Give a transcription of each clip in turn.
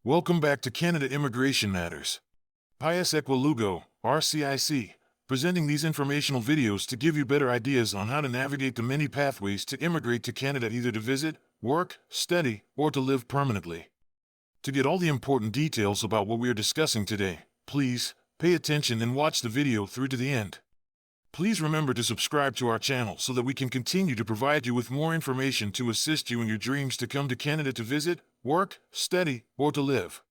Welcome back to Canada Immigration Matters. Pius Ekwulugo RCIC, presenting these informational videos to give you better ideas on how to navigate the many pathways to immigrate to Canada, either to visit, work, study, or to live permanently. To get all the important details about what we are discussing today, please pay attention and watch the video through to the end. Please remember to subscribe to our channel so that we can continue to provide you with more information to assist you in your dreams to come to Canada to visit, work, study, or to live.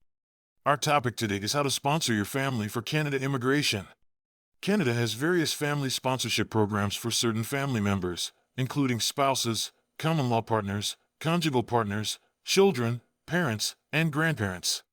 Our topic today is how to sponsor your family for Canada immigration. Canada has various family sponsorship programs for certain family members, including spouses, common law partners, conjugal partners, children, parents, and grandparents.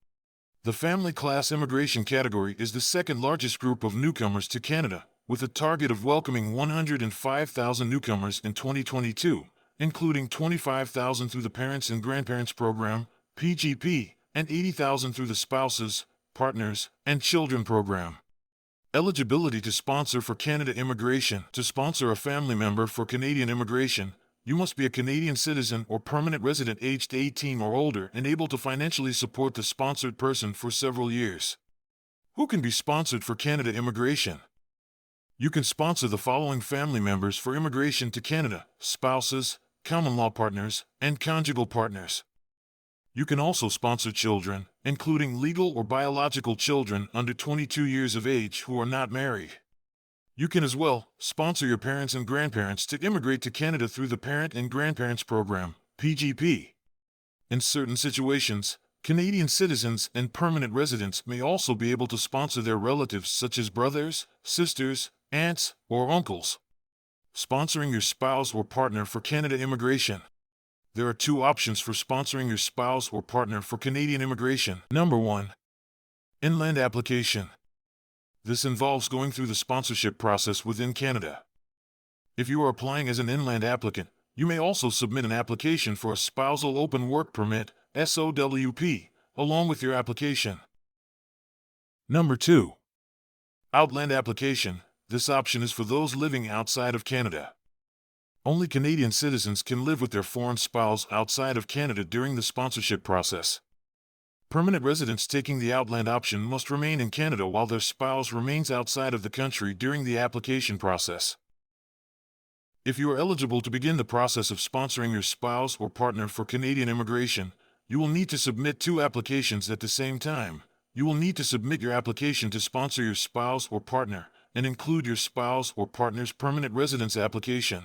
The family class immigration category is the second largest group of newcomers to Canada, with a target of welcoming 105,000 newcomers in 2022, including 25,000 through the Parents and Grandparents Program, PGP, and 80,000 through the Spouses, Partners, and Children Program. Eligibility to sponsor for Canada immigration. To sponsor a family member for Canadian immigration, you must be a Canadian citizen or permanent resident aged 18 or older and able to financially support the sponsored person for several years. Who can be sponsored for Canada immigration? You can sponsor the following family members for immigration to Canada: spouses, common law partners, and conjugal partners. You can also sponsor children, including legal or biological children under 22 years of age who are not married. You can as well sponsor your parents and grandparents to immigrate to Canada through the Parent and Grandparents Program, PGP. In certain situations, Canadian citizens and permanent residents may also be able to sponsor their relatives such as brothers, sisters, aunts, or uncles. Sponsoring your spouse or partner for Canada immigration. There are two options for sponsoring your spouse or partner for Canadian immigration. Number 1. Inland application. This involves going through the sponsorship process within Canada. If you are applying as an inland applicant, you may also submit an application for a Spousal Open Work Permit, SOWP, along with your application. Number 2. Outland application. This option is for those living outside of Canada. Only Canadian citizens can live with their foreign spouse outside of Canada during the sponsorship process. Permanent residents taking the outland option must remain in Canada while their spouse remains outside of the country during the application process. If you are eligible to begin the process of sponsoring your spouse or partner for Canadian immigration, you will need to submit 2 applications at the same time. You will need to submit your application to sponsor your spouse or partner, and include your spouse or partner's permanent residence application.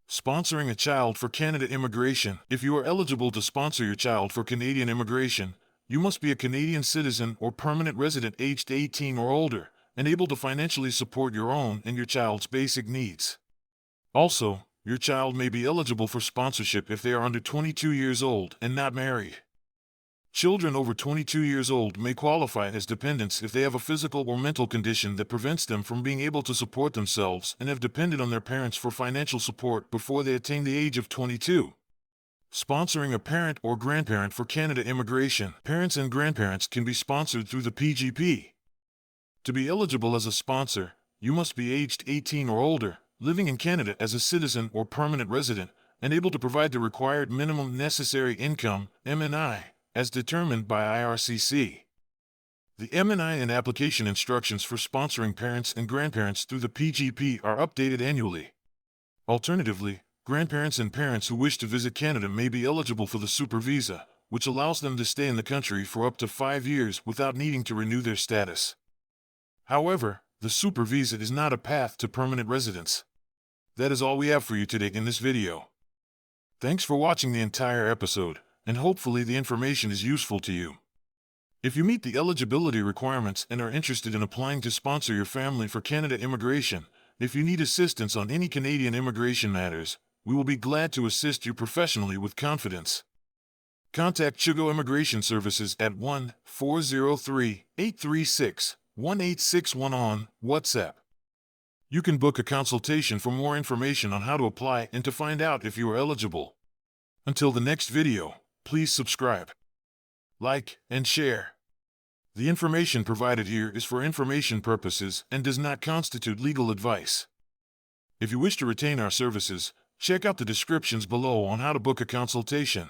Sponsoring a child for Canada immigration. If you are eligible to sponsor your child for Canadian immigration, you must be a Canadian citizen or permanent resident aged 18 or older, and able to financially support your own and your child's basic needs. Also, your child may be eligible for sponsorship if they are under 22 years old and not married. Children over 22 years old may qualify as dependents if they have a physical or mental condition that prevents them from being able to support themselves and have depended on their parents for financial support before they attain the age of 22. Sponsoring a parent or grandparent for Canada immigration. Parents and grandparents can be sponsored through the PGP. To be eligible as a sponsor, you must be aged 18 or older, living in Canada as a citizen or permanent resident, and able to provide the required minimum necessary income, MNI, as determined by IRCC. The MNI and application instructions for sponsoring parents and grandparents through the PGP are updated annually. Alternatively, grandparents and parents who wish to visit Canada may be eligible for the Super Visa, which allows them to stay in the country for up to 5 years without needing to renew their status. However, the Super Visa is not a path to permanent residence. That is all we have for you today in this video. Thanks for watching the entire episode, and hopefully the information is useful to you. If you meet the eligibility requirements and are interested in applying to sponsor your family for Canada immigration, if you need assistance on any Canadian immigration matters, we will be glad to assist you professionally with confidence. Contact Chugo Immigration Services at 1-403-836-1861 on WhatsApp. You can book a consultation for more information on how to apply and to find out if you are eligible. Until the next video, please subscribe, like, and share. The information provided here is for information purposes and does not constitute legal advice. If you wish to retain our services, check out the descriptions below on how to book a consultation.